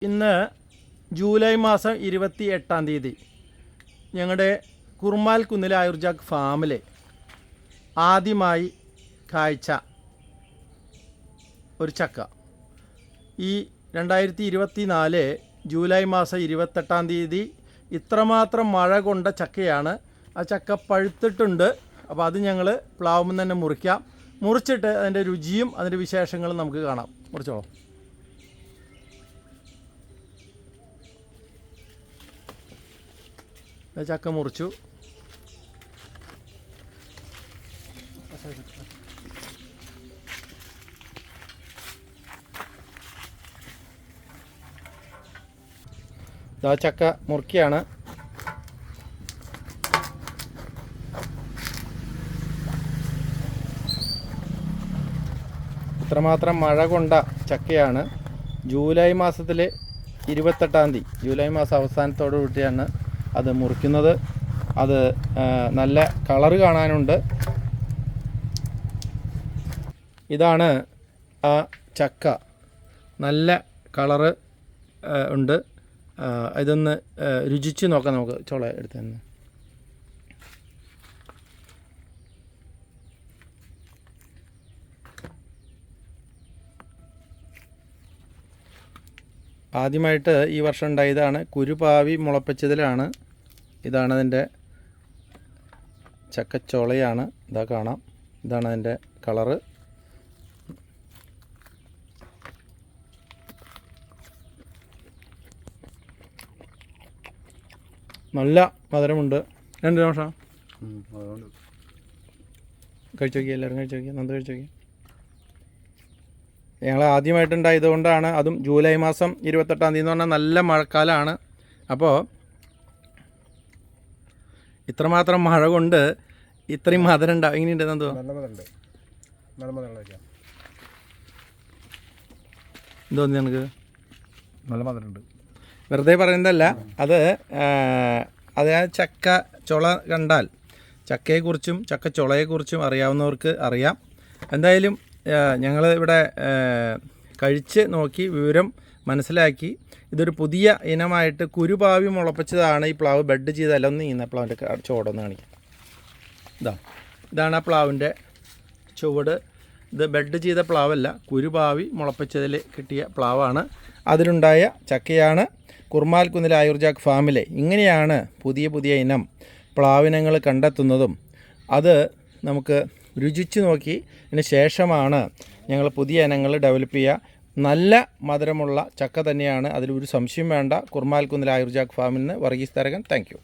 ഇന്ന് ജൂലൈ മാസം 28-ാം തീയതി ഞങ്ങളുടെ കുർമാൽ കുന്നിലെ ആയുർജാഗ് ഫാമിലെ ആദ്യമായി കായ്ച്ച ഒരു ചക്ക. ഈ 2024 ജൂലൈ മാസം 28-ാം തീയതി ഇത്രമാത്രം മഴ കൊണ്ട ചക്കയാണ്. ആ ചക്ക പഴുത്തിട്ടുണ്ട്. അപ്പോൾ അത് ഞങ്ങൾ പ്ലാവുമ്പോൾ തന്നെ മുറിച്ചിട്ട് അതിൻ്റെ രുചിയും അതിൻ്റെ വിശേഷങ്ങളും നമുക്ക് കാണാം. മുറിച്ചോളൂ. ചക്ക മുറിച്ചു. ഇതാ ചക്ക മുറിക്കുകയാണ്. ഇത്രമാത്രം മഴ കൊണ്ട ചക്കയാണ്. ജൂലൈ മാസത്തിലെ 28-ാം തീയതി, ജൂലൈ മാസം അവസാനത്തോടു കൂടിയാണ് അത് മുറിക്കുന്നത്. അത് നല്ല കളറ് കാണാനുണ്ട്. ഇതാണ് ആ ചക്ക. നല്ല കളറ് ഉണ്ട്. ഇതൊന്ന് രുചിച്ച് നോക്കാം നമുക്ക്. ചോള എടുത്ത് തന്നെ ആദ്യമായിട്ട് ഈ വർഷം ഉണ്ടായതാണ്. കുരുപാവി മുളപ്പിച്ചതിലാണ്. ഇതാണ് അതിൻ്റെ ചക്കച്ചോളയാണ്. ഇതാ കാണാം. ഇതാണ് അതിൻ്റെ കളറ്. നല്ല മധുരമുണ്ട്. 2 നിമിഷം കഴിച്ചു നോക്കി. എല്ലാവരും കഴിച്ചു നോക്കി. നന്ദി കഴിച്ചു നോക്കി. ഞങ്ങൾ ആദ്യമായിട്ടുണ്ടായതുകൊണ്ടാണ്. അതും ജൂലൈ മാസം 28-ാം തീയതി എന്ന് പറഞ്ഞാൽ നല്ല മഴക്കാലമാണ്. അപ്പോൾ ഇത്രമാത്രം മഴ കൊണ്ട് ഇത്രയും മധുരം ഉണ്ടാവും. എങ്ങനെയുണ്ട് എന്തോ? എന്തോന്നി എനിക്ക് നല്ല മധുരമുണ്ട്. വെറുതെ പറയുന്നതല്ല. അത് ചക്ക ചുള കണ്ടാൽ ചക്കയെക്കുറിച്ചും ചക്കച്ചുളയെക്കുറിച്ചും അറിയാവുന്നവർക്ക് അറിയാം. എന്തായാലും ഞങ്ങൾ ഇവിടെ കഴിച്ച് നോക്കി വിവരം മനസ്സിലാക്കി. ഇതൊരു പുതിയ ഇനമായിട്ട് കുരുപാവി മുളപ്പിച്ചതാണ്. ഈ പ്ലാവ് ബെഡ് ചെയ്തല്ല. ഒന്ന് ഈ പ്ലാവിൻ്റെ ചുവടൊന്ന് കാണിക്കാം. ഇതാണ് ആ പ്ലാവിൻ്റെ ചുവട്. ഇത് ബെഡ് ചെയ്ത പ്ലാവല്ല, കുരുപാവി മുളപ്പിച്ചതിൽ കിട്ടിയ പ്ലാവാണ്. അതിലുണ്ടായ ചക്കയാണ്. കുർമാൽ കുന്നിലെ ആയുർജാഗ് ഫാമിലെ ഇങ്ങനെയാണ് പുതിയ ഇനം പ്ലാവിനങ്ങൾ കണ്ടെത്തുന്നതും. അത് നമുക്ക് രുചിച്ച് നോക്കി ഇതിന് ശേഷമാണ് ഞങ്ങൾ പുതിയ ഇനങ്ങൾ ഡെവലപ്പ് ചെയ്യുക. നല്ല മധുരമുള്ള ചക്ക തന്നെയാണ്. അതിലൊരു സംശയം വേണ്ട. കുർമാൽ കുന്നിലെ ആയുർജാഗ് ഫാമിൽ നിന്ന് വർഗീസ് തരകൻ. Thank you.